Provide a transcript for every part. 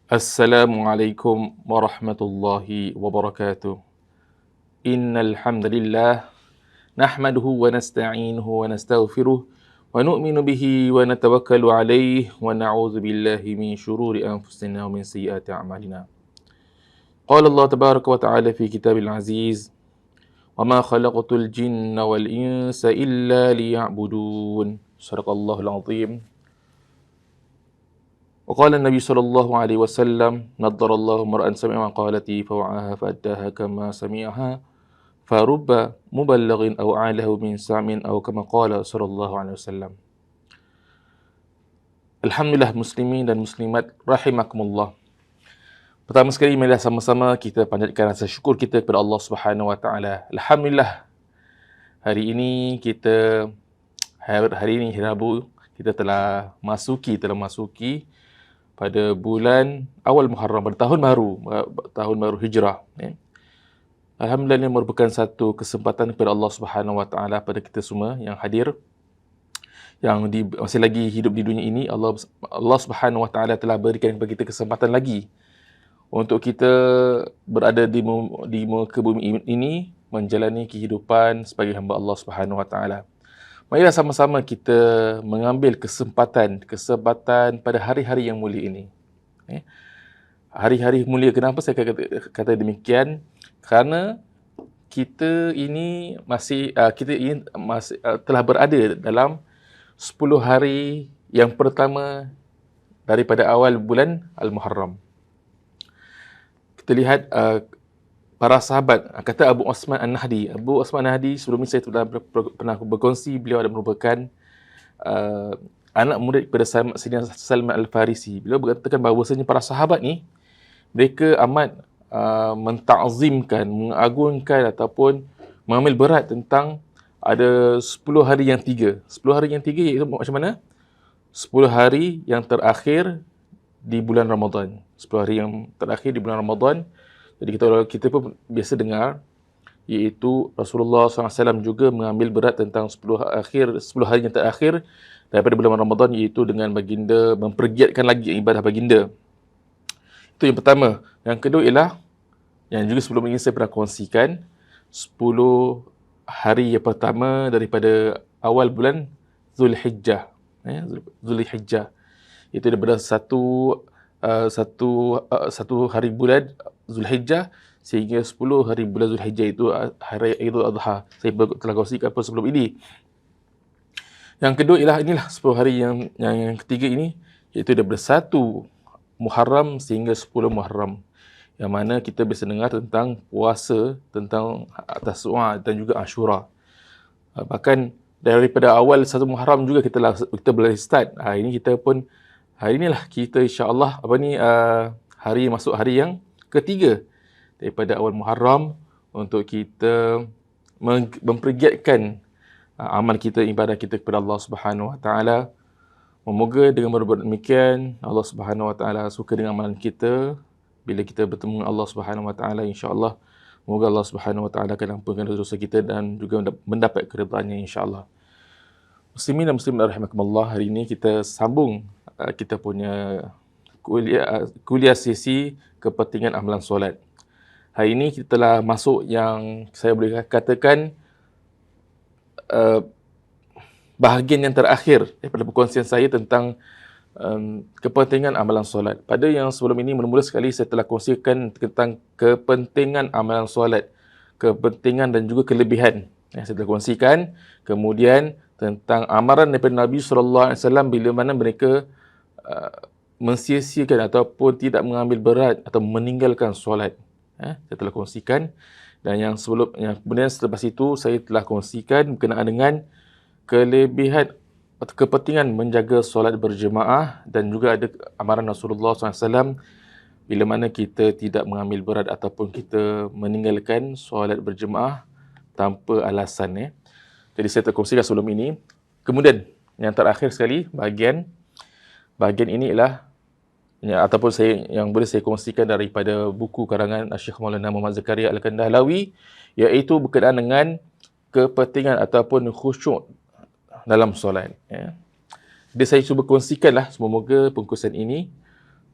Assalamualaikum warahmatullahi wabarakatuh. Innal hamdalillah nahmaduhu wa nasta'inuhu wa nastaghfiruh wa nu'minu bihi wa natawakkalu alayhi wa na'udzu billahi min shururi anfusina wa min sayyiati a'malina. Qala Allah tabaraka wa ta'ala fi kitabil aziz wa ma khalaqatul jinna wal insa illa liya'budun. Shadaqallahul azim. وقال النبي صلى الله عليه وسلم نضر الله امرأ سمع مقالتي فوعاها فأداها كما سمعها فرب مبلغ أو أعله من سام أو كما قال صلى الله عليه وسلم. Alhamdulillah muslimin dan muslimat rahimakumullah. Pertama sekali marilah sama-sama kita panjatkan rasa syukur kita kepada Allah Subhanahu wa taala. Alhamdulillah hari ini hari Rabu kita telah masuki pada bulan awal Muharram, pada tahun baru Hijrah. Alhamdulillah ini merupakan satu kesempatan kepada Allah Subhanahu wa taala pada kita semua yang hadir, yang masih lagi hidup di dunia ini. Allah Subhanahu wa taala telah berikan kepada kita kesempatan lagi untuk kita berada di muka bumi ini menjalani kehidupan sebagai hamba Allah Subhanahu wa taala. Marilah sama-sama kita mengambil kesempatan pada hari-hari yang mulia ini. Hari-hari mulia, kenapa saya kata demikian? Kerana kita ini masih telah berada dalam 10 hari yang pertama daripada awal bulan Al-Muharram. Kita lihat para sahabat, kata Abu Osman An-Nahdi. Abu Osman An-Nahdi, sebelum ini saya pernah berkongsi, beliau adalah merupakan anak murid kepada Sayyidina Salman Al-Farisi. Beliau berkatakan bahawasanya para sahabat ni, mereka amat menta'zimkan, mengagungkan ataupun mengambil berat tentang ada 10 hari yang tiga. 10 hari yang tiga iaitu macam mana? 10 hari yang terakhir di bulan Ramadan. 10 hari yang terakhir di bulan Ramadan. Jadi kita pun biasa dengar, iaitu Rasulullah SAW juga mengambil berat tentang 10 hari yang terakhir daripada bulan Ramadan, iaitu dengan baginda mempergiatkan lagi ibadah baginda. Itu yang pertama. Yang kedua ialah, yang juga sebelum ini saya pernah kongsikan, 10 hari yang pertama daripada awal bulan Zulhijjah. Zulhijjah. Itu daripada satu hari bulan Zulhijjah sehingga 10 hari bulan Zulhijjah, itu hari Idul Adha. Saya telah kongsikan sebelum ini. Yang kedua ialah inilah 10 hari yang ketiga ini, iaitu daripada 1 Muharram sehingga 10 Muharram. Yang mana kita bisa dengar tentang puasa, tentang Tasu'a dan juga Ashura. Bahkan daripada awal 1 Muharram juga kita boleh start. Hari inilah kita insya-Allah masuk hari yang ketiga daripada awal Muharram untuk kita mempergiatkan amal kita, ibadah kita kepada Allah Subhanahu wa taala. Semoga dengan berbuat demikian Allah Subhanahu wa taala suka dengan amalan kita. Bila kita bertemu dengan Allah Subhanahu wa taala, insya-Allah semoga Allah Subhanahu wa taala akan ampunkan dosa kita dan juga mendapat keridhaannya insya-Allah. Muslimin dan muslimat rahimakumullah, hari ini kita sambung kita punya kuliah sesi kepentingan amalan solat. Hari ini kita telah masuk yang saya boleh katakan bahagian yang terakhir daripada perkongsian saya tentang kepentingan amalan solat. Pada yang sebelum ini, mula-mula sekali saya telah kongsikan tentang kepentingan amalan solat, kepentingan dan juga kelebihan yang saya telah kongsikan. Kemudian tentang amaran daripada Nabi SAW bila mana mereka mensia-siakan ataupun tidak mengambil berat atau meninggalkan solat. Saya telah kongsikan. Dan yang kemudian selepas itu saya telah kongsikan berkenaan dengan kelebihan atau kepentingan menjaga solat berjemaah, dan juga ada amaran Rasulullah SAW bila mana kita tidak mengambil berat ataupun kita meninggalkan solat berjemaah tanpa alasan. Jadi saya telah kongsikan sebelum ini. Kemudian yang terakhir sekali, bahagian ini ialah ataupun yang boleh saya kongsikan daripada buku karangan Syekh Maulana Muhammad Zakaria Al-Kandahlawi, iaitu berkenaan dengan kepentingan ataupun khusyuk dalam solat. Jadi saya cuba kongsikanlah, semoga pengkongsian ini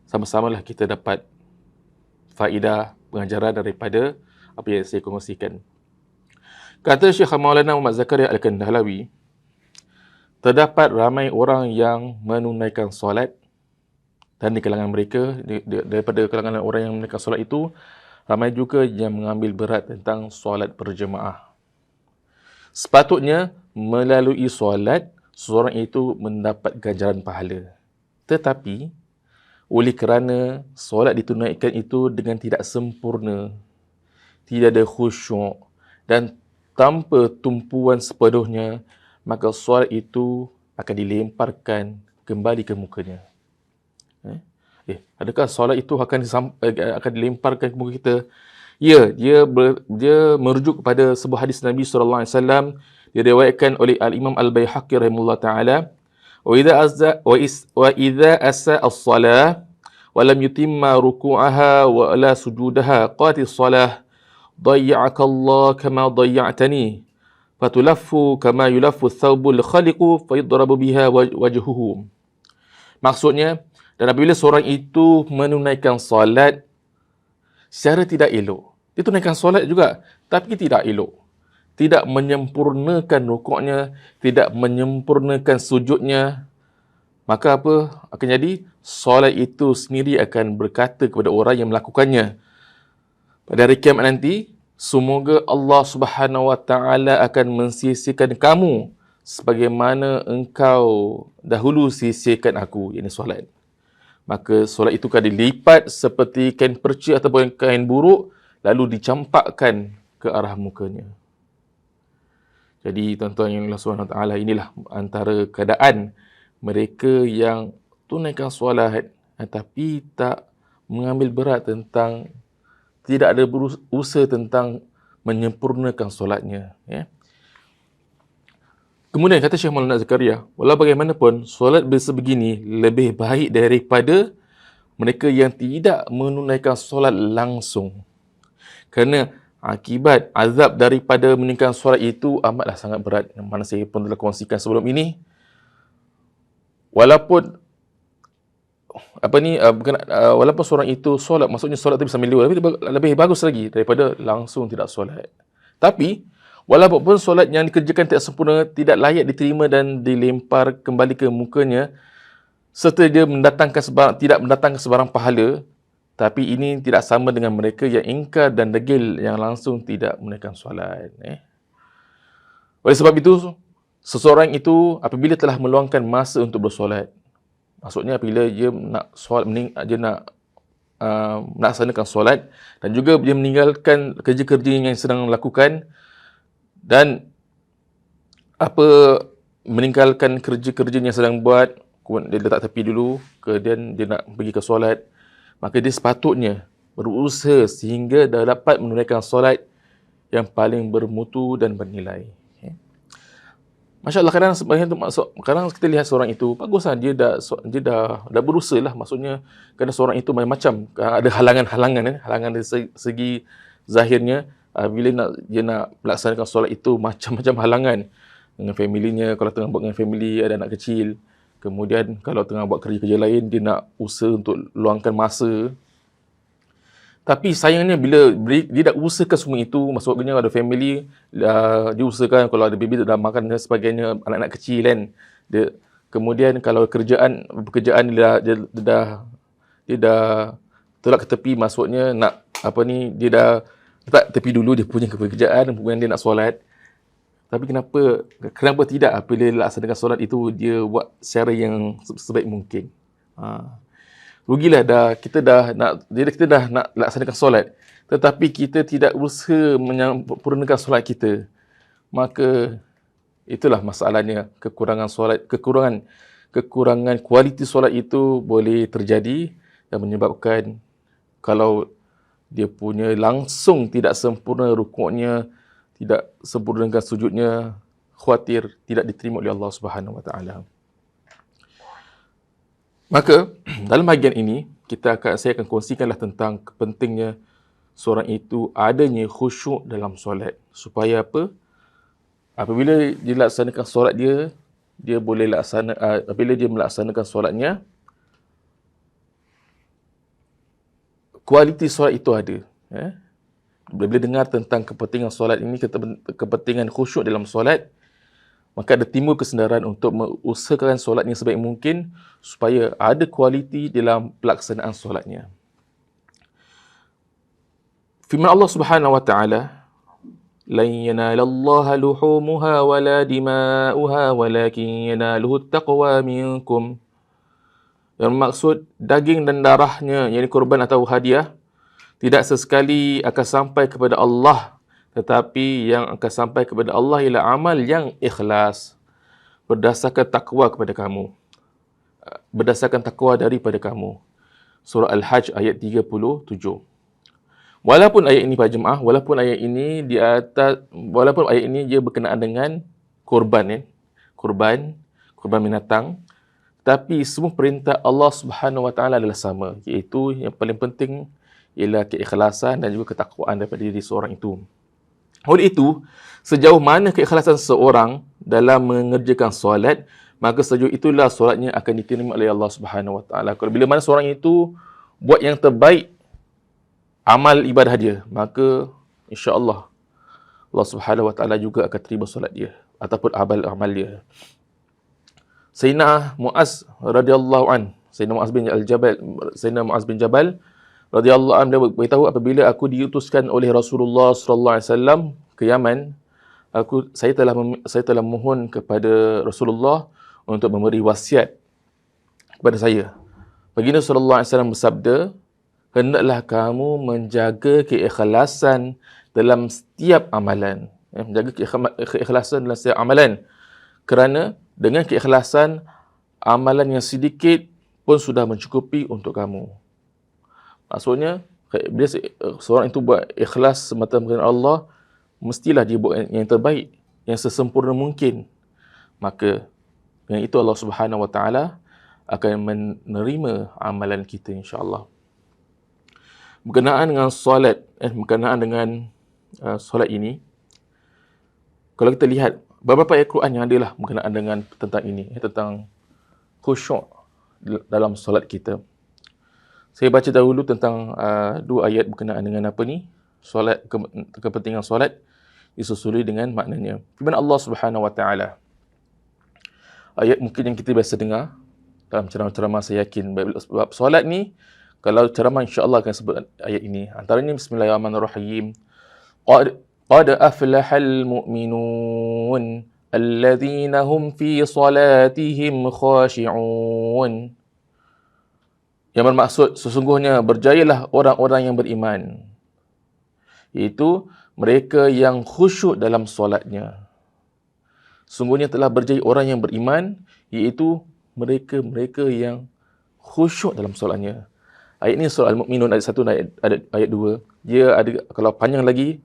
sama-samalah kita dapat faedah pengajaran daripada apa yang saya kongsikan. Kata Syekh Maulana Muhammad Zakaria Al-Kandhlawi, terdapat ramai orang yang menunaikan solat, dan di kalangan mereka, daripada kalangan orang yang menunaikan solat itu, ramai juga yang mengambil berat tentang solat berjemaah. Sepatutnya, melalui solat, seorang itu mendapat ganjaran pahala. Tetapi, oleh kerana solat ditunaikan itu dengan tidak sempurna, tidak ada khusyuk, dan tanpa tumpuan sepenuhnya, maka solat itu akan dilemparkan kembali ke mukanya. Adakah solat itu akan dilemparkan ke muka kita? Ya, dia merujuk kepada sebuah hadis Nabi SAW, diriwayatkan oleh Al-Imam Al-Baihaqi rahimahullah ta'ala, wa idza asa as-salah wa lam yutimma ruku'aha wa la sujudaha qatis salah dayya'aka Allah kama dayya'tani fatulaffu kama yulaffu thawbul khaliqu fayudrabu biha wajhuhu. Maksudnya, dan apabila seorang itu menunaikan solat secara tidak elok, dia tunaikan solat juga tapi tidak elok, tidak menyempurnakan rukuknya, tidak menyempurnakan sujudnya, maka apa akan jadi? Solat itu sendiri akan berkata kepada orang yang melakukannya pada hari kiamat nanti, semoga Allah Subhanahu Wa Taala akan mensisihkan kamu sebagaimana engkau dahulu sisihkan aku, yakni solat. Maka solat itu akan dilipat seperti kain perca ataupun kain buruk, lalu dicampakkan ke arah mukanya. Jadi tuan-tuan yang Allah SWT, inilah antara keadaan mereka yang tunaikan solat tapi tak mengambil berat tentang, tidak ada berusaha tentang menyempurnakan solatnya. Kemudian kata Syekh Maulana Zakaria, walau bagaimanapun, solat sebegini lebih baik daripada mereka yang tidak menunaikan solat langsung. Kerana akibat azab daripada menunaikan solat itu amatlah sangat berat. Yang mana saya pun telah kongsikan sebelum ini. Walaupun walaupun seorang itu solat, maksudnya solat itu bisa melihat, lebih bagus lagi daripada langsung tidak solat. Tapi walaupun solat yang dikerjakan tidak sempurna, tidak layak diterima dan dilempar kembali ke mukanya, serta dia tidak mendatangkan sebarang pahala, tapi ini tidak sama dengan mereka yang ingkar dan degil yang langsung tidak menunaikan solat. Oleh sebab itu, seseorang itu apabila telah meluangkan masa untuk bersolat, maksudnya apabila dia nak solat, dia nak melaksanakan solat, dan juga dia meninggalkan kerja-kerja yang sedang lakukan, dan meninggalkan kerja-kerja yang sedang buat, dia letak tepi dulu, kemudian dia nak pergi ke solat, maka dia sepatutnya berusaha sehingga dapat menunaikan solat yang paling bermutu dan bernilai. Masya Allah, kadang kita lihat seorang itu, baguslah dia dah berusaha lah, maksudnya kerana seorang itu macam ada halangan dari segi zahirnya. Bila dia nak melaksanakan solat itu, macam-macam halangan dengan familinya. Kalau tengah buat dengan family, ada anak kecil. Kemudian kalau tengah buat kerja-kerja lain, dia nak usaha untuk luangkan masa. Tapi sayangnya bila dia dah usahakan semua itu, maksudnya ada family, dia usahakan kalau ada baby dah makan dan sebagainya, anak-anak kecil kan. Kemudian kalau pekerjaan dia dah tolak ke tepi, maksudnya dia dah letak tepi dulu dia punya pekerjaan, kemudian dia nak solat. Tapi kenapa tidak apabila laksanakan solat itu dia buat secara yang sebaik mungkin. Rugilah kita dah nak laksanakan solat, tetapi kita tidak berusaha menyempurnakan solat kita. Maka itulah masalahnya, kekurangan kualiti solat itu boleh terjadi dan menyebabkan kalau dia punya langsung tidak sempurna rukuknya, tidak sempurnakan sujudnya, khawatir tidak diterima oleh Allah Subhanahu Wa Taala. Maka dalam bahagian ini saya akan kongsikanlah tentang pentingnya seorang itu adanya khusyuk dalam solat, supaya apa? Apabila dia laksanakan solat dia boleh apabila dia melaksanakan solatnya, kualiti solat itu ada. Bila dengar tentang kepentingan solat ini, kepentingan khusyuk dalam solat, maka ada timbul kesedaran untuk mengusahakan solatnya sebaik mungkin supaya ada kualiti dalam pelaksanaan solatnya. Firman Allah Subhanahu wa taala, "Lan yanalallaha luhumuha wala dima'uha walakin yanaluhu taqwa minkum." Yang maksud daging dan darahnya, yakni korban atau hadiah, tidak sesekali akan sampai kepada Allah, tetapi yang akan sampai kepada Allah ialah amal yang ikhlas berdasarkan takwa kepada kamu. Berdasarkan takwa daripada kamu. Surah Al-Hajj ayat 37. Walaupun ayat ini, para jemaah, walaupun ayat ini dia berkenaan dengan korban, korban binatang, tapi semua perintah Allah Subhanahu wa taala adalah sama, iaitu yang paling penting ialah keikhlasan dan juga ketakwaan daripada diri seorang itu. Oleh itu, sejauh mana keikhlasan seseorang dalam mengerjakan solat, maka sejauh itulah solatnya akan diterima oleh Allah Subhanahu wa taala. Kalau bila mana seorang itu buat yang terbaik amal ibadah dia, maka insya-Allah Allah Subhanahu wa taala juga akan terima solat dia ataupun amal dia. Sayyidina Muaz radhiyallahu an, Sayyidina Muaz bin Jabal radhiyallahu anhu, dia beritahu, apabila aku diutuskan oleh Rasulullah sallallahu alaihi wasallam ke Yaman, saya telah mohon kepada Rasulullah untuk memberi wasiat kepada saya. Baginda sallallahu alaihi wasallam bersabda, hendaklah kamu menjaga keikhlasan dalam setiap amalan. Menjaga keikhlasan dalam setiap amalan. Kerana dengan keikhlasan, amalan yang sedikit pun sudah mencukupi untuk kamu. Maksudnya, bila seorang itu buat ikhlas semata-mata kerana Allah, mestilah dia buat yang terbaik, yang sesempurna mungkin. Maka, dengan itu Allah Subhanahu wa taala akan menerima amalan kita, insya-Allah. Berkenaan dengan solat, solat ini, kalau kita lihat beberapa ayat Quran yang adalah berkenaan dengan tentang ini, tentang khusyuk dalam solat kita. Saya baca dahulu tentang dua ayat berkenaan dengan apa ni? Solat, kepentingan solat disusuli dengan maknanya. Firman Allah Subhanahu wa taala. Ayat mungkin yang kita biasa dengar dalam ceramah-ceramah, saya yakin sebab solat ni, kalau ceramah insya-Allah akan sebut ayat ini. Antaranya Bismillahirrahmanirrahim. Qad aflahal mu'minun alladzina hum fi salatihim khashi'un. Yang bermaksud, sesungguhnya berjayalah orang-orang yang beriman, iaitu mereka yang khusyuk dalam solatnya. Sesungguhnya telah berjaya orang yang beriman, iaitu mereka yang khusyuk dalam solatnya. Ayat ini surah Al-Mu'minun ayat 1 dan ayat 2. Dia ada, kalau panjang lagi,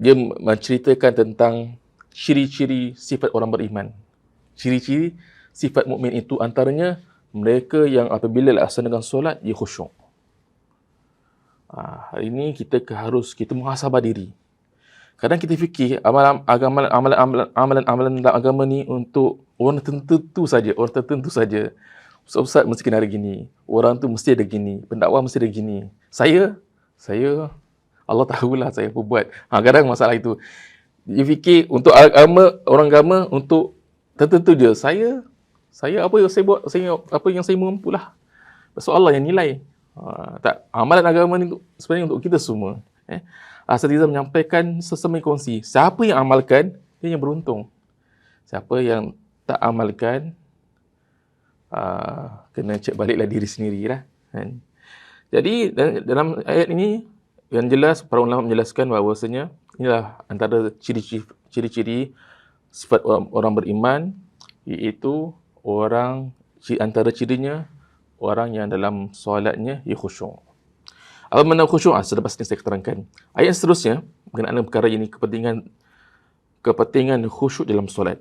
dia menceritakan tentang ciri-ciri sifat orang beriman. Ciri-ciri sifat mukmin itu antaranya mereka yang apabila laksanakan solat, dia khusyuk. Hari ini kita muhasabah diri. Kadang kita fikir amalan dalam agama ni untuk orang tertentu saja. Ustaz mesti kena ada gini. Orang tu mesti ada gini. Pendakwah mesti ada gini. Saya Allah tahulah saya apa buat. Kadang masalah itu. Dia fikir untuk orang agama untuk tertentu je. Saya apa yang saya buat, apa yang saya mampulah. Pasal Allah yang nilai. Tak, amalan agama ni sebenarnya untuk kita semua. Asatidzah menyampaikan sesama kongsi. Siapa yang amalkan, dia yang beruntung. Siapa yang tak amalkan, kena cek baliklah diri sendirilah. Kan? Jadi dalam ayat ini yang jelas, para ulama menjelaskan bahawasanya inilah antara ciri-ciri sifat orang beriman, iaitu antara cirinya orang yang dalam solatnya ia khusyuk. Apa makna khusyuk? Selepas ini saya terangkan. Ayat seterusnya berkenaan perkara ini, kepentingan khusyuk dalam solat.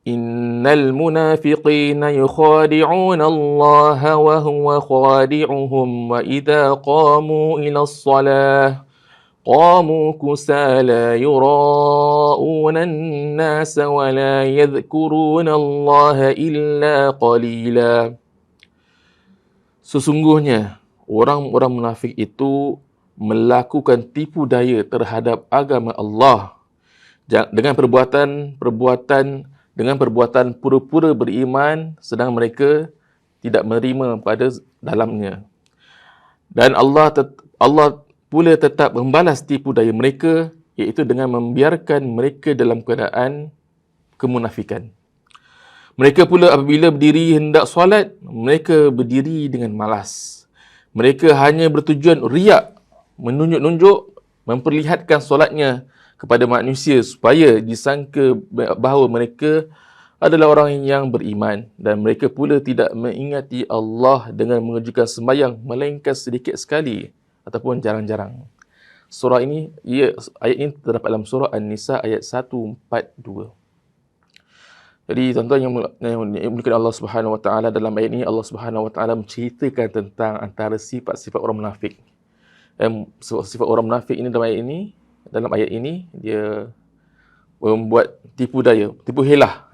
Innal munafiqina yukhadi'una Allah wa huwa khadi'uhum wa idza qamu ila as-salah qamu kusala yura'una an-nas wa la yadhkuruna Allah illa qalila. Sesungguhnya orang-orang munafik itu melakukan tipu daya terhadap agama Allah dengan perbuatan pura-pura beriman sedang mereka tidak menerima pada dalamnya. Dan Allah pula tetap membalas tipu daya mereka, iaitu dengan membiarkan mereka dalam keadaan kemunafikan. Mereka pula apabila berdiri hendak solat, mereka berdiri dengan malas. Mereka hanya bertujuan riak, menunjuk-nunjuk, memperlihatkan solatnya kepada manusia supaya disangka bahawa mereka adalah orang yang beriman, dan mereka pula tidak mengingati Allah dengan mengerjakan sembahyang melainkan sedikit sekali ataupun jarang-jarang. Ayat ini terdapat dalam surah An-Nisa ayat 142. Jadi tuan-tuan yang dimuliakan Allah Subhanahu Wa Taala, dalam ayat ini Allah Subhanahu Wa Taala menceritakan tentang antara sifat-sifat orang munafik. Sifat orang munafik ini dalam ayat ini dia membuat tipu daya, tipu helah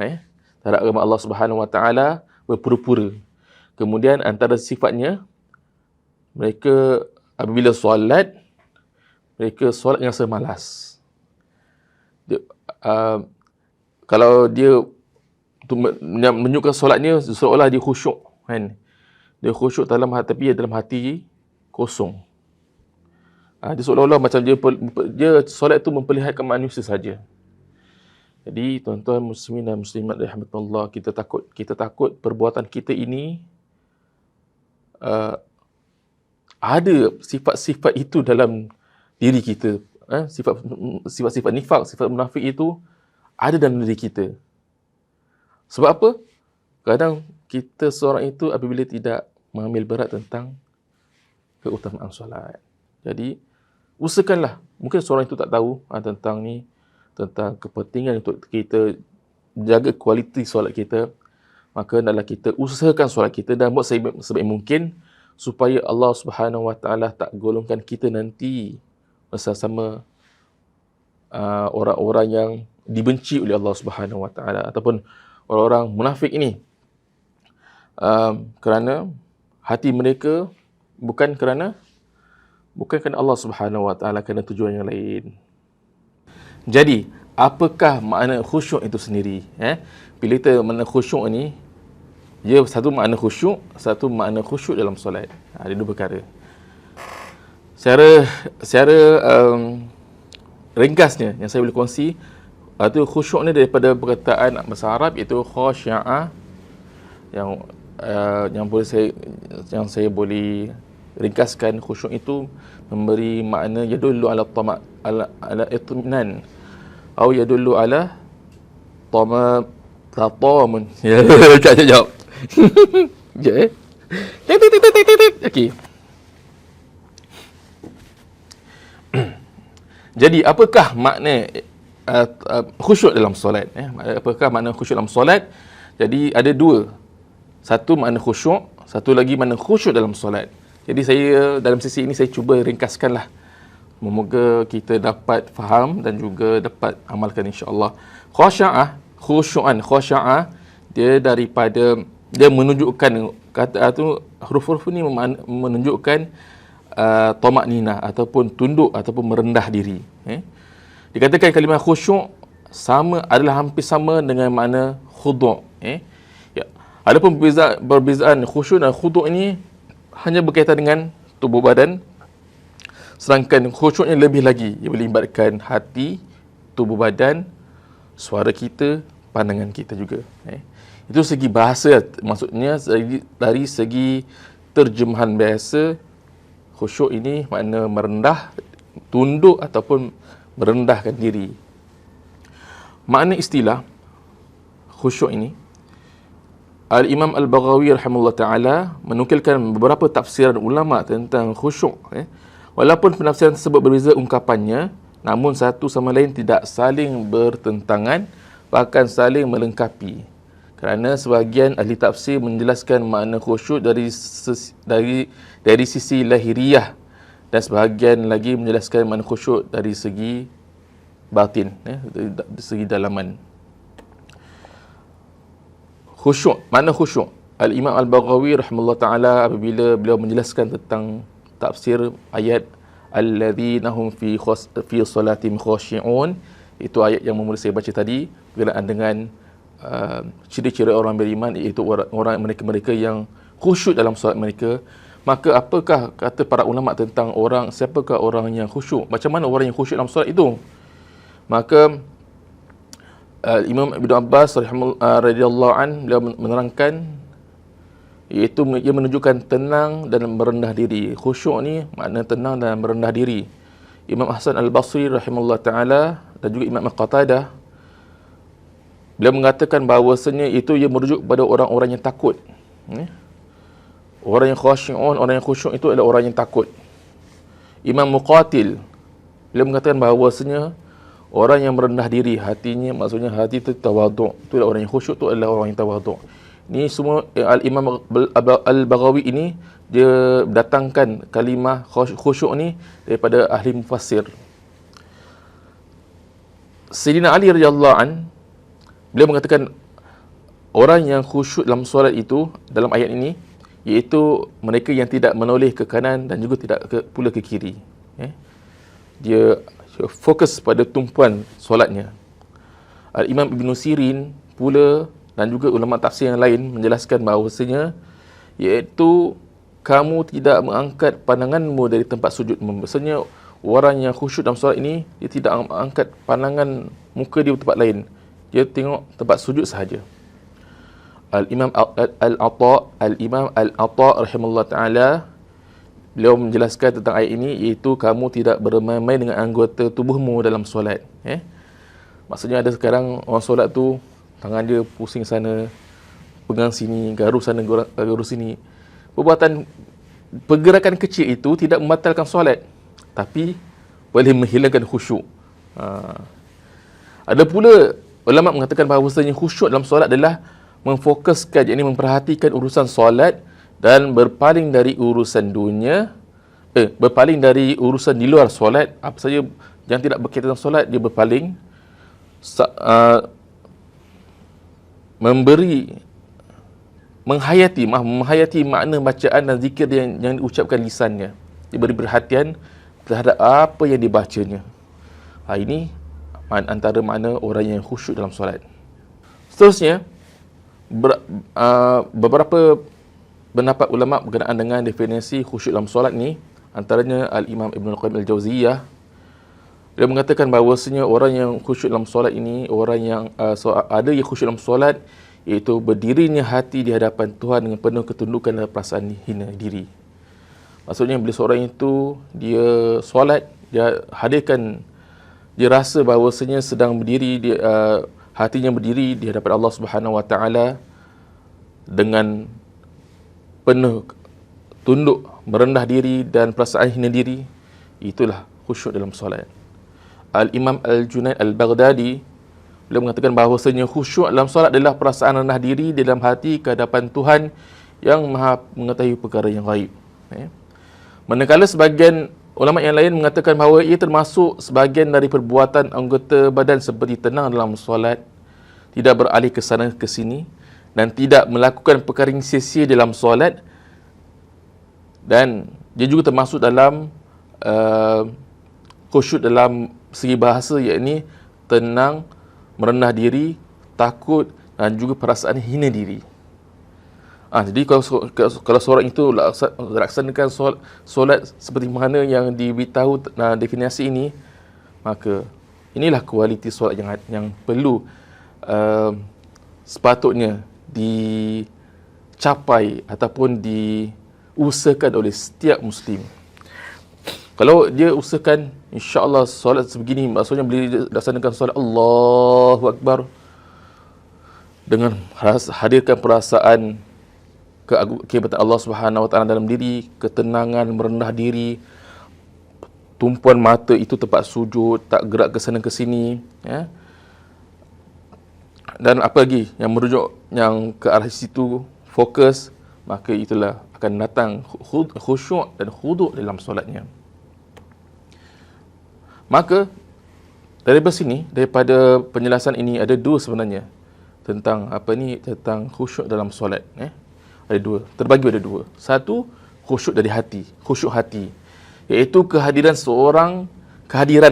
terhadap agama Allah Subhanahu Wa Taala, berpura-pura. Kemudian antara sifatnya, mereka apabila solat, mereka solat yang semalas. Kalau dia menunjukkan solatnya seolah dia khusyuk, kan? Dia khusyuk dalam hati, tapi dalam hati kosong. Dia seolah-olah macam dia solat itu memperlihatkan manusia saja. Jadi tuan-tuan muslimin dan muslimat rahmatullah, kita takut perbuatan kita ini ada sifat-sifat itu dalam diri kita. Sifat-sifat nifak, sifat munafik itu ada dalam diri kita. Sebab apa? Kadang kita seorang itu apabila tidak mengambil berat tentang keutamaan solat. Jadi usahakanlah. Mungkin seorang itu tak tahu tentang kepentingan untuk kita jaga kualiti solat kita, maka hendaklah kita usahakan solat kita dan buat sebaik mungkin supaya Allah Subhanahu Wa Taala tak golongkan kita nanti bersama orang-orang yang dibenci oleh Allah Subhanahu Wa Taala ataupun orang-orang munafik ini, kerana hati mereka bukan kerana Allah Subhanahu Wa Taala, kerana tujuan yang lain. Jadi, apakah makna khusyuk itu sendiri? Bila kita makna khusyuk ni, dia satu makna khusyuk dalam solat. Ada dua perkara. Secara ringkasnya yang saya boleh kongsi, itu khusyuk ni daripada perkataan bahasa Arab, iaitu khasya'a, yang saya boleh ringkaskan. Khusyuk itu memberi makna yadullu ala tama' ala itminan, atau yadullu ala tatamun. Tak jawab. Okey. Okey. Jadi apakah makna khusyuk dalam solat? Apakah makna khusyuk dalam solat? Jadi ada dua. Satu makna khusyuk, satu lagi makna khusyuk dalam solat. Jadi saya dalam sesi ini saya cuba ringkaskanlah. Semoga kita dapat faham dan juga dapat amalkan insya-Allah. Khusyu'an, dia menunjukkan kata tu, huruf-huruf ni menunjukkan tamak nina ataupun tunduk ataupun merendah diri. Dikatakan kalimah khusyuk hampir sama dengan makna khudu'. Adapun perbezaan khusyuk dan khudu' ini hanya berkaitan dengan tubuh badan. Sedangkan khusyuknya lebih lagi, ia melibatkan hati, tubuh badan, suara kita, pandangan kita juga. Itu segi bahasa, maksudnya dari segi terjemahan biasa, khusyuk ini makna merendah, tunduk ataupun merendahkan diri. Makna istilah khusyuk ini, Al-Imam Al-Baghawi rahimahullah ta'ala menukilkan beberapa tafsiran ulama tentang khusyuk. Walaupun penafsiran tersebut berbeza ungkapannya, namun satu sama lain tidak saling bertentangan, bahkan saling melengkapi. Kerana sebahagian ahli tafsir menjelaskan makna khusyuk dari sisi lahiriah, dan sebahagian lagi menjelaskan makna khusyuk dari segi batin, dari segi dalaman. Khusyuk, makna khusyuk. Al-Imam Al-Baghawi rahimahullah ta'ala apabila beliau menjelaskan tentang tafsir ayat alladzina hum fi salatihim khashi'un, itu ayat yang mula saya baca tadi berkenaan dengan ciri-ciri orang beriman, iaitu orang mereka yang khusyuk dalam solat mereka. Maka apakah kata para ulama tentang siapakah orang yang khusyuk? Macam mana orang yang khusyuk dalam solat itu? Maka Imam Ibn Abbas radhiyallahu an beliau menerangkan, iaitu ia menunjukkan tenang dan merendah diri. Khusyuk ni makna tenang dan merendah diri. Imam Hasan Al-Basri rahimahullah ta'ala dan juga Imam Qatadah, beliau mengatakan bahawasanya itu ia merujuk kepada orang-orang yang takut. Orang yang khasyi'un, orang yang khusyuk itu adalah orang yang takut. Imam Muqatil, beliau mengatakan bahawasanya orang yang merendah diri hatinya, maksudnya hati itu tawaduk, itu adalah orang yang khusyuk, itu adalah orang yang tawaduk. Ini semua Al-Imam Al-Baghawi ini dia datangkan kalimah khusyuk ni daripada ahli mufassir. Sayyidina Ali radhiyallahu an, beliau mengatakan orang yang khusyuk dalam solat itu dalam ayat ini iaitu mereka yang tidak menoleh ke kanan dan juga tidak pula ke kiri. Dia fokus pada tumpuan solatnya. Al-Imam Ibn Sirin pula dan juga ulama tafsir yang lain menjelaskan bahawasanya iaitu kamu tidak mengangkat pandanganmu dari tempat sujud. Maksudnya orang yang khusyuk dalam solat ini dia tidak mengangkat pandangan muka dia ke tempat lain. Dia tengok tempat sujud sahaja. Al-Imam Al-Ata rahimahullah ta'ala, beliau menjelaskan tentang ayat ini iaitu kamu tidak bermain-main dengan anggota tubuhmu dalam solat. Maksudnya ada sekarang orang solat tu tangan dia pusing sana, pegang sini, garu sana, garu sini. Pergerakan kecil itu tidak membatalkan solat, tapi boleh menghilangkan khusyuk. Ada pula ulama mengatakan bahawasanya khusyuk dalam solat adalah memfokuskan, yakni memperhatikan urusan solat dan berpaling dari urusan dunia, berpaling dari urusan di luar solat. Apa saja yang tidak berkaitan dengan solat dia berpaling, menghayati makna bacaan dan zikir yang diucapkan lisannya. Dia beri perhatian terhadap apa yang dibacanya. Ini antara makna orang yang khusyuk dalam solat. Seterusnya, beberapa pendapat ulama berkenaan dengan definisi khusyuk dalam solat ni, antaranya Al-Imam Ibn Qayyim Al-Jauziyah. Dia mengatakan bahawasanya orang yang khusyuk dalam solat ini, orang yang ada yang khusyuk dalam solat, iaitu berdirinya hati di hadapan Tuhan dengan penuh ketundukan dan perasaan hina diri. Maksudnya bila seorang itu dia solat, dia hadirkan, dia rasa bahawasanya sedang berdiri, hatinya berdiri di hadapan Allah Subhanahu Wa Taala dengan penuh tunduk, merendah diri dan perasaan hina diri. Itulah khusyuk dalam solat. Al-Imam Al-Junaid Al-Baghdadi, beliau mengatakan bahawasanya khusyuk dalam solat adalah perasaan rendah diri di dalam hati ke hadapan Tuhan yang Maha mengetahui perkara yang gaib. Manakala sebagian ulama yang lain mengatakan bahawa ia termasuk sebahagian dari perbuatan anggota badan seperti tenang dalam solat, tidak beralih ke sana ke sini dan tidak melakukan perkara yang sia-sia dalam solat, dan dia juga termasuk dalam khusyuk dalam segi bahasa, yakni tenang, merendah diri, takut dan juga perasaan hina diri. Jadi kalau seorang itu laksanakan solat seperti mana yang diberitahu definisi ini, maka inilah kualiti solat yang perlu sepatutnya dicapai ataupun diusahakan oleh setiap Muslim. Kalau dia usahakan, insya-Allah solat sebegini, maksudnya bila laksanakan solat Allahu Akbar dengan hadirkan perasaan kehebatan Allah Subhanahu Wa Taala dalam diri, ketenangan, merendah diri, tumpuan mata itu tempat sujud, tak gerak ke sana ke sini, dan apa lagi yang merujuk yang ke arah situ, fokus, maka itulah akan datang khusyuk dan khuduk dalam solatnya. Maka daripada penjelasan ini ada dua sebenarnya tentang tentang khusyuk dalam solat. ada dua. Terbagi ada dua. Satu, khusyuk dari hati. Khusyuk hati. Iaitu kehadiran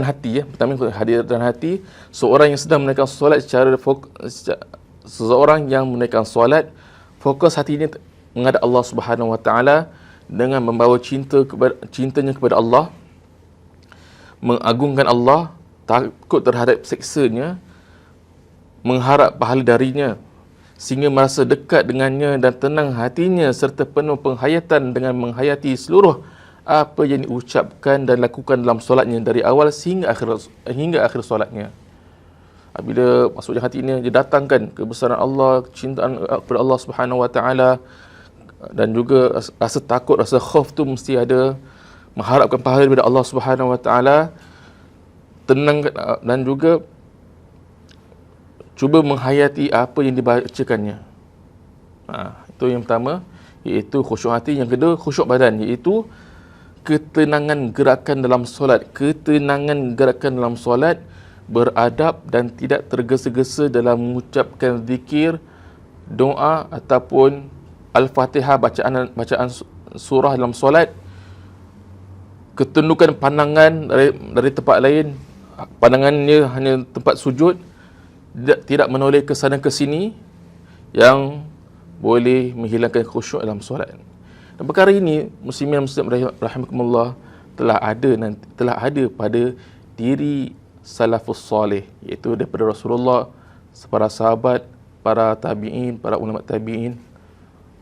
hati. Pertama, kehadiran hati. Seorang yang sedang menunaikan solat seseorang yang menunaikan solat, fokus hatinya menghadap Allah Subhanahu Wa Taala dengan membawa cintanya kepada Allah, mengagungkan Allah, takut terhadap siksanya, mengharap pahala darinya, sehingga merasa dekat dengannya dan tenang hatinya serta penuh penghayatan dengan menghayati seluruh apa yang diucapkan dan lakukan dalam solatnya dari awal hingga akhir solatnya. Bila masuk hati ini, dia datangkan kebesaran Allah, cintaan kepada Allah Subhanahu Wa Taala, dan juga rasa takut, rasa khauf tu mesti ada, mengharapkan pahala daripada Allah Subhanahu Wa Taala, tenang, dan juga cuba menghayati apa yang dibacakannya. Itu yang pertama, iaitu khusyuk hati. Yang kedua, khusyuk badan, iaitu ketenangan gerakan dalam solat. Ketenangan gerakan dalam solat, beradab dan tidak tergesa-gesa dalam mengucapkan zikir, doa ataupun Al-Fatihah, bacaan surah dalam solat. Ketundukan pandangan dari tempat lain, pandangannya hanya tempat sujud, tidak menoleh ke sana ke sini, yang boleh menghilangkan khusyuk dalam solat. Dan perkara ini, muslimin muslim rahimakumullah, telah ada pada diri salafus soleh, iaitu daripada Rasulullah, para sahabat, para tabi'in, para ulama tabi'in,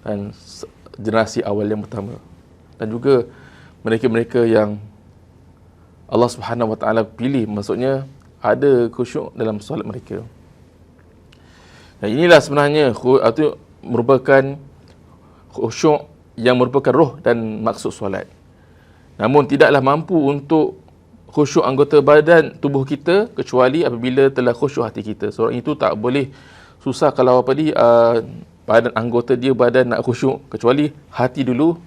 dan generasi awal yang pertama. Dan juga mereka-mereka yang Allah Subhanahu Wa Taala pilih, maksudnya ada khusyuk dalam solat mereka. Dan inilah sebenarnya itu merupakan khusyuk yang merupakan roh dan maksud solat. Namun tidaklah mampu untuk khusyuk anggota badan tubuh kita kecuali apabila telah khusyuk hati kita. Seorang itu tak boleh, susah kalau badan anggota dia badan nak khusyuk, kecuali hati dulu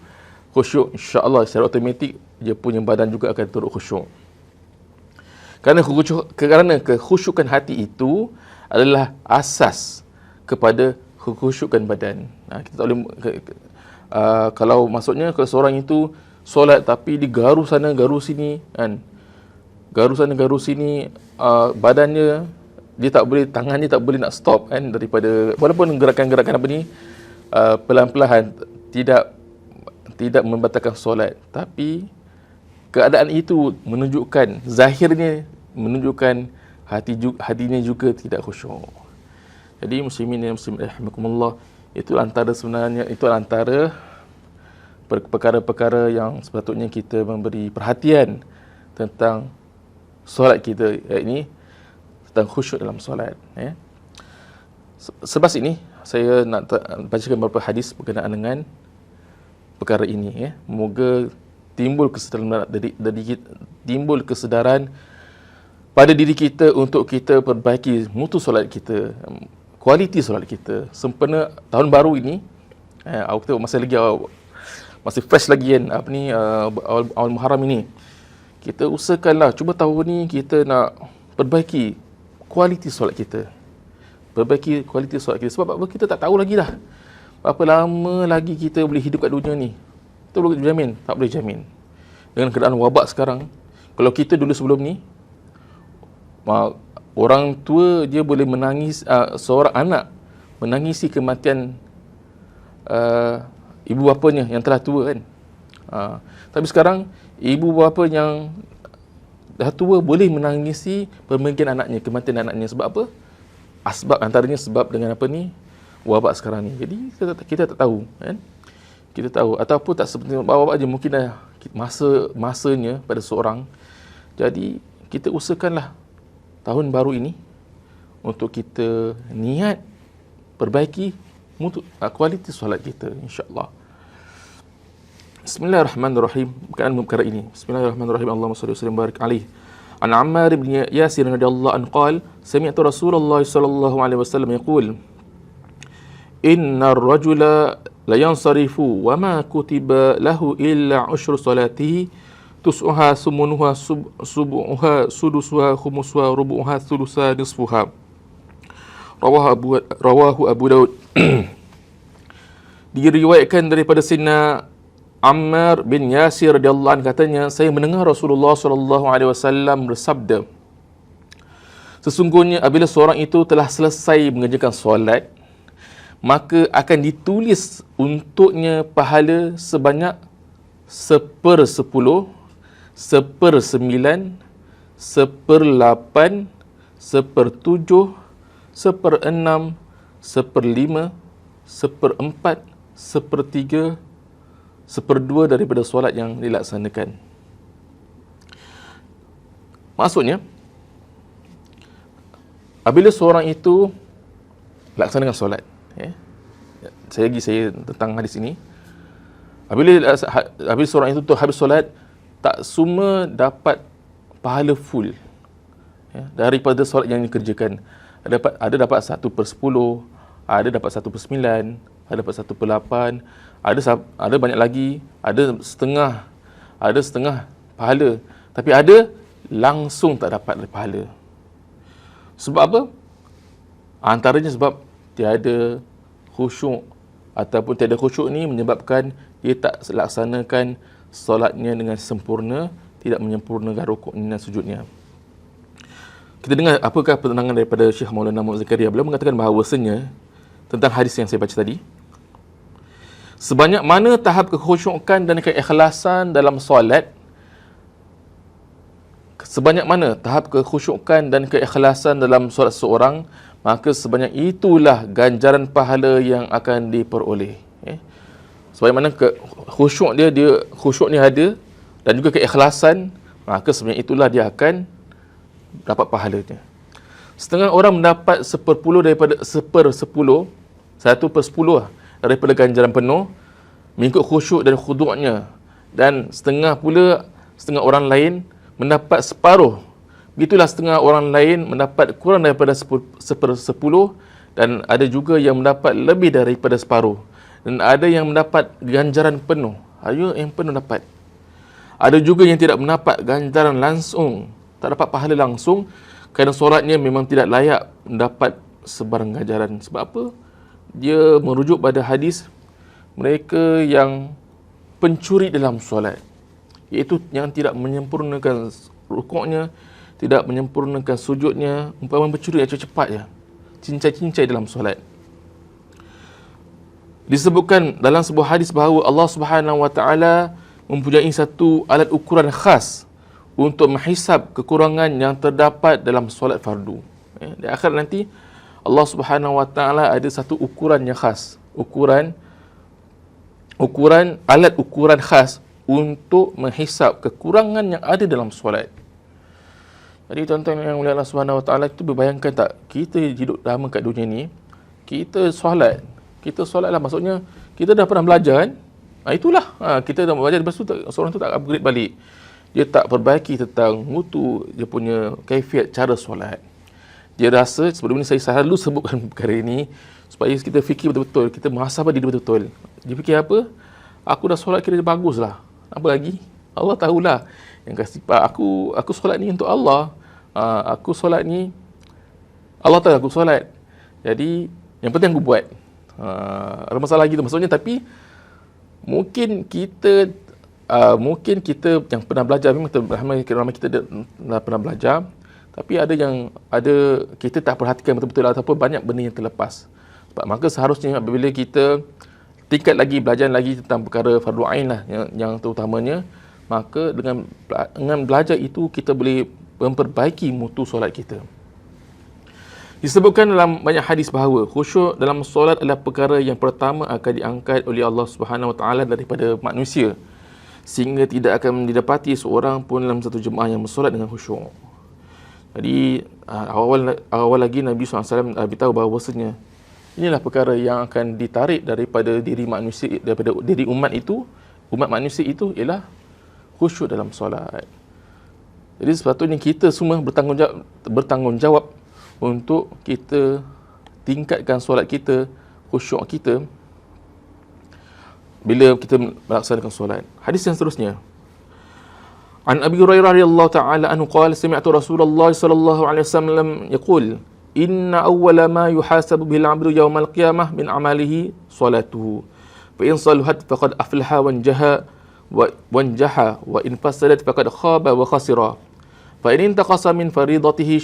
khusyuk, insya-Allah secara automatik dia punya badan juga akan turut khusyuk. Kerana kekhusyukan hati itu adalah asas kepada kekhusyukan badan. Kita tak boleh kalau maksudnya kalau seorang itu solat tapi dia garu sana garu sini kan, garu sana garu sini, badannya dia tak boleh, tangan dia tak boleh nak stop kan, daripada walaupun gerakan-gerakan apa ni pelan-pelan tidak membatalkan solat, tapi keadaan itu menunjukkan, zahirnya menunjukkan hatinya juga tidak khusyuk. Jadi muslimin dan muslimat rahimakumullah, itu antara perkara-perkara yang sepatutnya kita memberi perhatian tentang solat kita, iaitu tentang khusyuk dalam solat. Selepas ini saya nak bacakan beberapa hadis berkenaan dengan perkara ini. Moga timbul kesedaran pada diri kita untuk kita perbaiki mutu solat kita, kualiti solat kita. Sempena tahun baru ini, kita masih fresh lagi kan, awal Muharram ini, kita usahakanlah, cuba tahun ni kita nak perbaiki kualiti solat kita. Perbaiki kualiti solat kita. Sebab apa? Kita tak tahu lagi dah berapa lama lagi kita boleh hidup kat dunia ni. Kita boleh jamin? Tak boleh jamin. Dengan keadaan wabak sekarang, kalau kita dulu sebelum ni, orang tua dia boleh menangis, seorang anak menangisi kematian ibu bapanya yang telah tua kan. Tapi sekarang ibu bapa yang dah tua boleh menangisi pemergian anaknya, kematian anaknya. Sebab apa? Asbab antaranya sebab dengan apa ni, wabak sekarang ni. Jadi kita tak tahu kan. Kita tahu ataupun tak seperti wabak aja, mungkin dah masanya pada seorang. Jadi kita usahakanlah tahun baru ini untuk kita niat perbaiki kualiti solat kita, insya-Allah. Bismillahirrahmanirrahim. Berkenaan perkara ini. Bismillahirrahmanirrahim. Allahumma shalli wa sallim barik alaihi. An Ammar bin Yasir radhiyallahu anhu qala sami'tu Rasulullah sallallahu alaihi wasallam yaqul inna ar-rajula la yansarifu wa ma kutiba lahu illa ushru salatihi tus'uha sumunuha subuha sudusuha khumusuha rubuha thulusa nisfuha. Rawahu Abu Daud. Diriwayatkan daripada Sayyidina Ammar bin Yasir radhiyallahu anhu, katanya, saya mendengar Rasulullah sallallahu alaihi wasallam bersabda, sesungguhnya apabila seorang itu telah selesai mengerjakan solat, maka akan ditulis untuknya pahala sebanyak 1/10, 1/9, 1/8, 1/7, 1/6, 1/5, 1/4, 1/3, 1/2 daripada solat yang dilaksanakan. Maksudnya, apabila seorang itu laksanakan solat, saya tentang hadis ini, apabila seorang itu habis solat, tak semua dapat pahala full daripada solat yang dikerjakan. Ada dapat 1/10, ada dapat 1/9, ada dapat 1/8, ada banyak lagi, ada setengah pahala, tapi ada langsung tak dapat pahala. Sebab apa? Antaranya sebab tiada khusyuk, ataupun tiada khusyuk ni menyebabkan dia tak laksanakan solatnya dengan sempurna, tidak menyempurnakan rukuknya dan sujudnya. Kita dengar apakah penerangan daripada Syekh Maulana Muhammad Zakaria. Beliau mengatakan bahawasanya tentang hadis yang saya baca tadi, sebanyak mana tahap kekhusyukan dan keikhlasan dalam solat, sebanyak mana tahap kekhusyukan dan keikhlasan dalam solat seseorang, maka sebanyak itulah ganjaran pahala yang akan diperoleh. Sebagaimana khusyuk ni ada dan juga keikhlasan, maka sebanyak itulah dia akan dapat pahalanya. Setengah orang mendapat 1/10 daripada 1/10 daripada ganjaran penuh mengikut khusyuk dan khudu'nya, dan setengah orang lain mendapat separuh. Begitulah setengah orang lain mendapat kurang daripada 1/10, dan ada juga yang mendapat lebih daripada separuh, dan ada yang mendapat ganjaran penuh. Ada yang penuh dapat. Ada juga yang tidak mendapat ganjaran langsung, tak dapat pahala langsung, kerana solatnya memang tidak layak mendapat sebarang ganjaran. Sebab apa? Dia merujuk pada hadis mereka yang pencuri dalam solat, iaitu yang tidak menyempurnakan rukuknya, tidak menyempurnakan sujudnya, umpama pencuri cepat je, cincai-cincai dalam solat. Disebutkan dalam sebuah hadis bahawa Allah Subhanahu Wa Taala mempunyai satu alat ukuran khas untuk menghisap kekurangan yang terdapat dalam solat fardu. Di akhir nanti Allah Subhanahu Wa Taala ada satu ukuran yang khas, alat ukuran khas untuk menghisap kekurangan yang ada dalam solat. Jadi tuan-tuan yang mulia Allah Subhanahu Wa Taala, itu berbayangkan tak, kita hidup lama kat dunia ni, kita solat lah, maksudnya kita dah pernah belajar kan? Itulah, kita dah belajar, lepas tu seorang tu tak upgrade balik. Dia tak perbaiki tentang mutu dia punya kaifiat cara solat. Dia rasa, sebelum ni saya selalu sebutkan perkara ini supaya kita fikir betul-betul, kita muhasabah diri betul-betul. Dia fikir apa? Aku dah solat kira bagus lah. Apa lagi? Allah tahulah. Yang kasi aku solat ni untuk Allah. Aku solat ni Allah tahu aku solat. Jadi yang penting aku buat. Ada masalah gitu maksudnya. Tapi mungkin kita yang pernah belajar, memang ramai kita dah pernah belajar, tapi ada kita tak perhatikan betul-betul ataupun banyak benda yang terlepas. Maka seharusnya apabila kita tingkat lagi, belajar lagi tentang perkara fardu ain lah yang terutamanya, maka dengan belajar itu kita boleh memperbaiki mutu solat kita. Disebutkan dalam banyak hadis bahawa khusyuk dalam solat adalah perkara yang pertama akan diangkat oleh Allah Subhanahu Wa Taala daripada manusia, sehingga tidak akan didapati seorang pun dalam satu jemaah yang bersolat dengan khusyuk. Jadi awal lagi Nabi SAW beritahu bahawasanya inilah perkara yang akan ditarik daripada diri manusia, daripada diri umat manusia itu ialah khusyuk dalam solat. Jadi sepatutnya kita semua bertanggungjawab untuk kita tingkatkan solat kita, khusyuk kita bila kita melaksanakan solat. Hadis yang seterusnya, An Abi Hurairah radhiyallahu ta'ala anhu qala sami'tu Rasulullah sallallahu alaihi wasallam yaqul inna awwala ma yuhasabu bil 'abdu yawmal qiyamah min 'amalihi salatuhu Fa in saluhat faqad aflaha wanjaha wa in fasadat faqad khaba wa khasira. Fa in intaqasa min faridatihi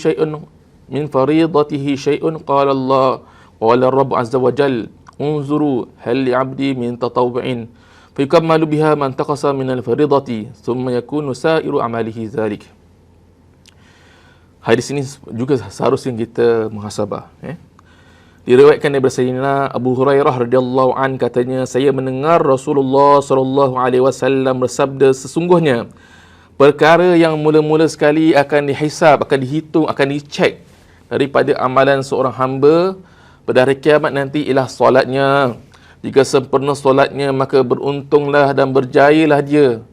syai'un qala Allah qala Rabb azza wa jal unzuru hal li 'abdi min tatawwu'in fa yukammalu biha man taqasa min al-faridati thumma yakunu sa'iru amalihi dzalik. Hadis ini juga seharusnya kita muhasabah. Diriwayatkan daripada Sayyidina Abu Hurairah radhiyallahu an, katanya, saya mendengar Rasulullah sallallahu alaihi wasallam bersabda, sesungguhnya perkara yang mula-mula sekali akan dihisab, akan dihitung, akan dicek daripada amalan seorang hamba pada hari kiamat nanti ialah solatnya. Jika sempurna solatnya, maka beruntunglah dan berjayalah dia.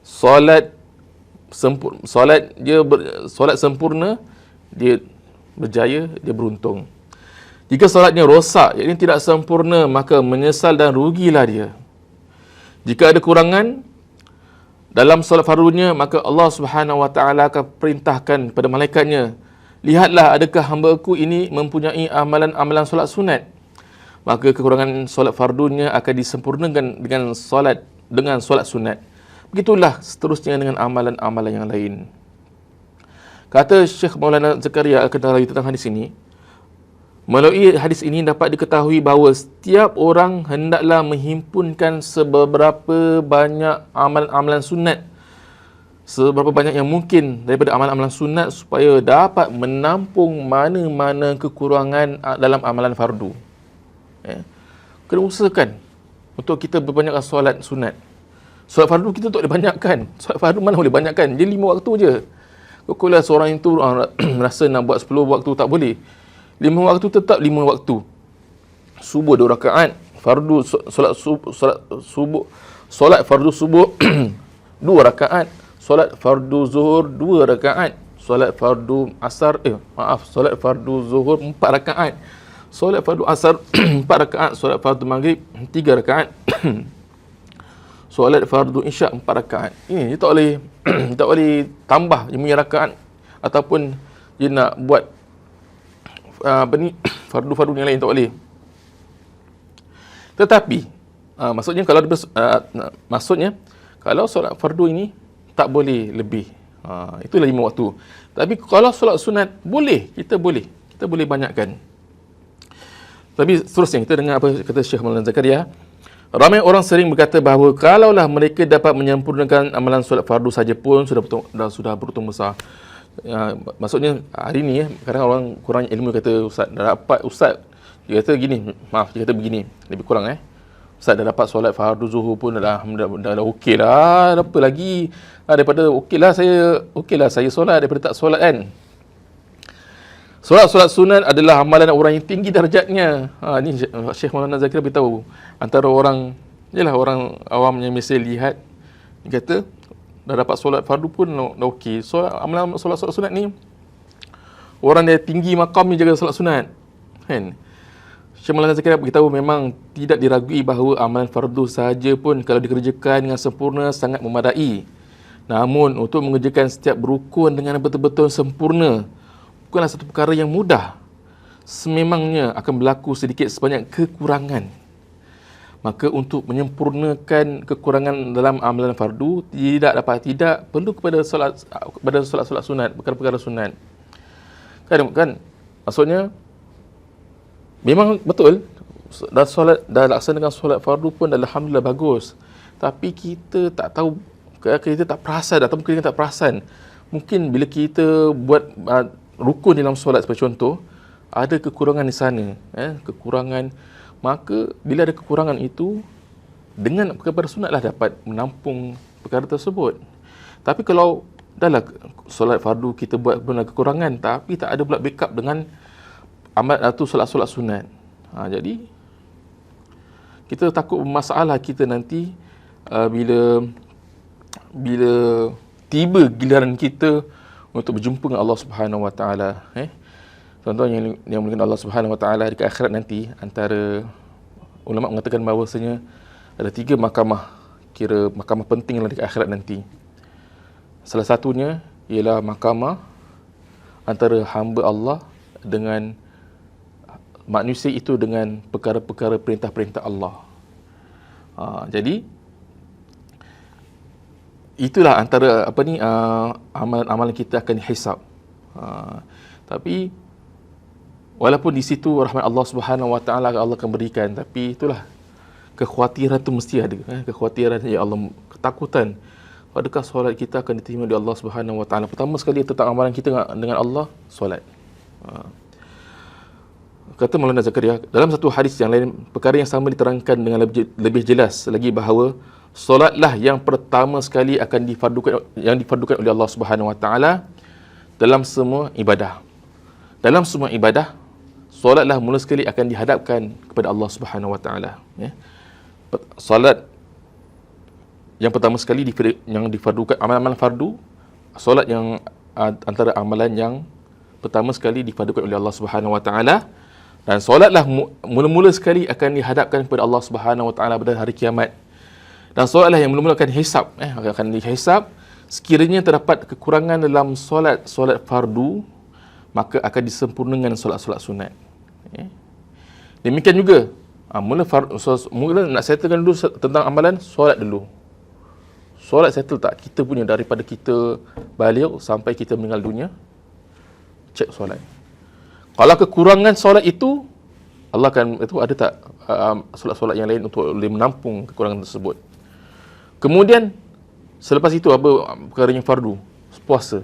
Solat sempurna, dia berjaya, dia beruntung. Jika solatnya rosak, yakni tidak sempurna, maka menyesal dan rugilah dia. Jika ada kurangan dalam solat fardunya, maka Allah Subhanahu wa taala akan perintahkan pada malaikatnya, lihatlah adakah hamba-Ku ini mempunyai amalan-amalan solat sunat. Maka kekurangan solat fardunya akan disempurnakan dengan solat sunat. Begitulah seterusnya dengan amalan-amalan yang lain. Kata Syekh Maulana Zakaria Al-Kandalawi tentang hadis ini, melalui hadis ini dapat diketahui bahawa setiap orang hendaklah menghimpunkan seberapa banyak amalan-amalan sunat, seberapa banyak yang mungkin daripada amalan-amalan sunat supaya dapat menampung mana-mana kekurangan dalam amalan fardu. Kena usahakan untuk kita berbanyakkan solat sunat. Solat fardu kita tak boleh banyakkan. Solat fardu mana boleh banyakkan? Dia 5 waktu je. Kalau seorang itu rasa nak buat 10 waktu, tak boleh. 5 waktu tetap 5 waktu. Subuh 2 rakaat, fardu solat fardu subuh 2 rakaat, solat fardu zuhur 2 rakaat, solat fardu asar solat fardu zuhur 4 rakaat, solat fardu asar 4 rakaat, solat fardu maghrib 3 rakaat, solat fardu isyak 4 rakaat. Ini dia tak boleh tambah dia punya rakaat ataupun dia nak buat fardu-fardu yang lain, tak boleh. Tetapi maksudnya kalau solat fardu ini tak boleh lebih. Itulah 5 waktu. Tapi kalau solat sunat kita boleh banyakkan. Tapi seterusnya kita dengar apa kata Syekh Maulana Zakaria. Ramai orang sering berkata bahawa kalaulah mereka dapat menyempurnakan amalan solat fardu saja pun sudah beruntung besar. Maksudnya hari ni kadang orang kurang ilmu kata, Ustaz dah dapat, Ustaz dia kata begini, lebih kurang Ustaz dah dapat solat fardu zuhur pun dah okey lah, apa lagi daripada okey lah saya solat daripada tak solat kan. Solat sunat adalah amalan orang yang tinggi darjatnya. Ni Syekh Maulana Zakaria beritahu, antara orang awam yang biasa lihat, dia kata dah dapat solat fardu pun dah okey. Amalan solat sunat ni orang dia tinggi makam ni jaga solat sunat. Kan? Syekh Maulana Zakaria beritahu memang tidak diragui bahawa amalan fardu sahaja pun kalau dikerjakan dengan sempurna sangat memadai. Namun untuk mengerjakan setiap rukun dengan betul-betul sempurna bukanlah satu perkara yang mudah. Sememangnya akan berlaku sedikit sebanyak kekurangan. Maka untuk menyempurnakan kekurangan dalam amalan fardu tidak perlu kepada solat sunat, perkara-perkara sunat. Kan maksudnya memang betul dah laksanakan solat fardu pun alhamdulillah bagus. Tapi kita tak tahu, kita tak perasan atau mungkin kita tak perasan. Mungkin bila kita buat rukun dalam solat seperti contoh, ada kekurangan di sana, kekurangan, maka bila ada kekurangan itu, dengan perkara sunatlah dapat menampung perkara tersebut. Tapi kalau dahlah solat fardu kita buat benar kekurangan, tapi tak ada pula backup dengan amal atau solat-solat sunat, jadi kita takut masalah kita nanti bila tiba giliran kita untuk berjumpa dengan Allah Subhanahu Wa Taala. Contohnya yang mungkin Allah Subhanahu Wa Taala di akhirat nanti, antara ulama mengatakan bahawasanya ada 3 mahkamah, kira mahkamah penting di akhirat nanti. Salah satunya ialah mahkamah antara hamba Allah dengan manusia itu dengan perkara-perkara perintah-perintah Allah. Jadi itulah antara amalan-amalan kita akan dihisab. Tapi walaupun di situ rahmat Allah Subhanahu Wa Taala Allah akan berikan, tapi itulah kekhawatiran tu mesti ada. Kekhawatiran, ya Allah, ketakutan. Adakah solat kita akan diterima oleh Allah Subhanahu Wa Taala? Pertama sekali tentang amalan kita dengan Allah, solat. Kata Maulana Zakaria, dalam satu hadis yang lain, perkara yang sama diterangkan dengan lebih jelas lagi bahawa solatlah yang pertama sekali akan difardukan oleh Allah Subhanahu Wa Taala dalam semua ibadah. Dalam semua ibadah, solatlah mula sekali akan dihadapkan kepada Allah Subhanahu Wa Taala. Solat yang pertama sekali yang difardukan, amalan fardu, solat yang antara amalan yang pertama sekali difardukan oleh Allah Subhanahu Wa Taala. Dan solatlah mula-mula sekali akan dihadapkan kepada Allah Subhanahu Wa Taala pada hari kiamat. Dan solatlah yang mula-mula akan dihisab, akan dihisab. Sekiranya terdapat kekurangan dalam solat fardu, maka akan disempurnakan solat-solat sunat. Demikian juga, mula nak settlekan dulu tentang amalan, solat dulu. Solat settle tak? Kita punya daripada kita balik sampai kita meninggal dunia, cek solat. Kalau kekurangan solat itu, Allah akan, itu ada tak solat-solat yang lain untuk boleh menampung kekurangan tersebut. Kemudian selepas itu apa perkara yang fardu? Puasa.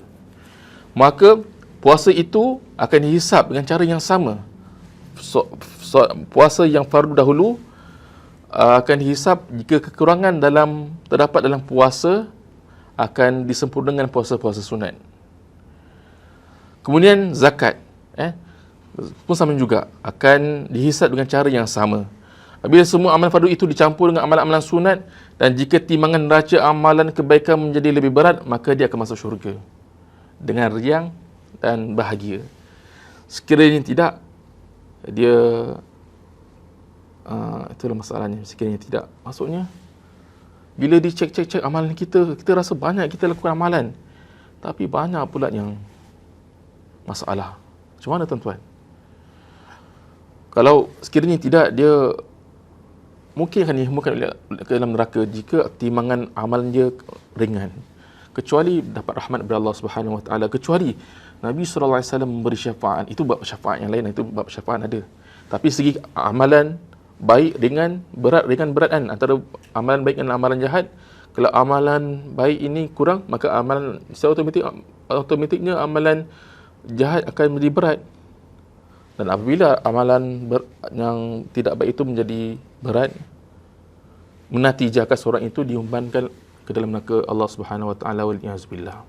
Maka puasa itu akan dihisab dengan cara yang sama. Puasa yang fardu dahulu akan dihisab jika kekurangan terdapat dalam puasa, akan disempurnakan dengan puasa-puasa sunat. Kemudian zakat pun sama juga, akan dihisab dengan cara yang sama. Bila semua amalan fardu itu dicampur dengan amalan-amalan sunat, dan jika timbangan neraca amalan kebaikan menjadi lebih berat, maka dia akan masuk syurga dengan riang dan bahagia. Sekiranya tidak, dia itulah masalahnya. Sekiranya tidak, maksudnya bila dicek amalan kita rasa banyak kita lakukan amalan, tapi banyak pula yang masalah. Macam mana tuan-tuan? Kalau sekiranya tidak, dia mungkin akan dihembuskan ke dalam neraka jika timbangan amalan dia ringan. Kecuali dapat rahmat dari Allah Subhanahu Wa Taala. Kecuali Nabi SAW memberi syafaat. Itu bab syafaat yang lain, itu bab syafaat ada. Tapi segi amalan baik ringan berat kan, antara amalan baik dan amalan jahat. Kalau amalan baik ini kurang, maka amalan secara automatiknya amalan jahat akan menjadi berat. Dan apabila amalan yang tidak baik itu menjadi berat, menatijakan seorang itu diumpankan ke dalam neraka Allah Subhanahu Wa Taala, wal iyaz billah.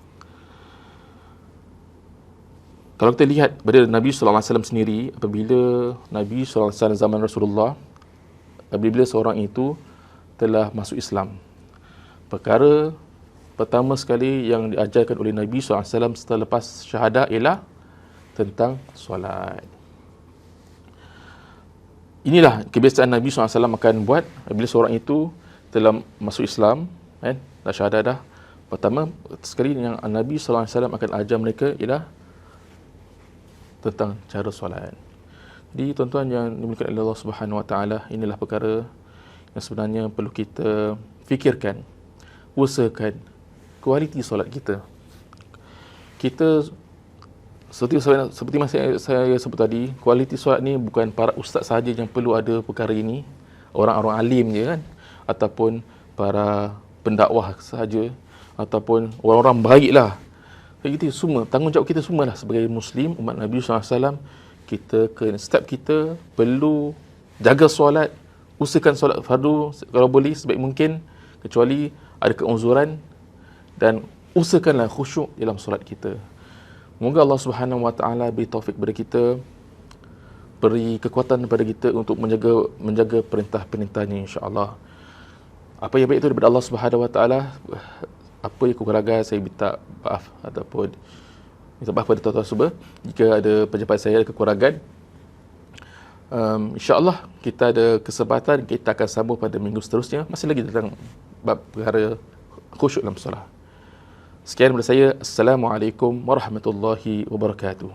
Kalau kita lihat pada Nabi sallallahu alaihi wasallam sendiri, apabila Nabi sallallahu alaihi wasallam zaman Rasulullah, apabila seorang itu telah masuk Islam, perkara pertama sekali yang diajarkan oleh Nabi sallallahu alaihi wasallam setelah lepas syahadah ialah tentang solat. Inilah kebiasaan Nabi SAW akan buat apabila seorang itu telah masuk Islam, dah syahadah dah. Pertama sekali yang Nabi SAW akan ajar mereka ialah tentang cara solat. Jadi tuan-tuan yang dimuliakan oleh Allah Subhanahu Wa Taala, inilah perkara yang sebenarnya perlu kita fikirkan, usahakan kualiti solat kita. Kita seperti saya sebut tadi, kualiti solat ni bukan para ustaz sahaja yang perlu ada perkara ini, orang-orang alim je kan, ataupun para pendakwah sahaja, ataupun orang-orang baiklah. Kita semua, tanggungjawab kita semualah sebagai Muslim, umat Nabi SAW. Setiap kita perlu jaga solat, usahakan solat fardu kalau boleh sebaik mungkin, kecuali ada keuzuran, dan usahakanlah khusyuk dalam solat kita. Moga Allah Subhanahu Wa Taala beri taufik kepada kita, beri kekuatan kepada kita untuk menjaga perintah-perintahnya, insya-Allah. Apa yang baik itu daripada Allah Subhanahu Wa Taala. Apa yang kekurangan saya minta maaf, ataupun minta maaf pada tuan-tuan semua jika ada penjelasan saya ada kekurangan. Insya-Allah kita ada kesempatan, kita akan sambung pada minggu seterusnya, masih lagi tentang bab perkara khusyuk dalam solat. Sekian daripada saya. Assalamualaikum warahmatullahi wabarakatuh.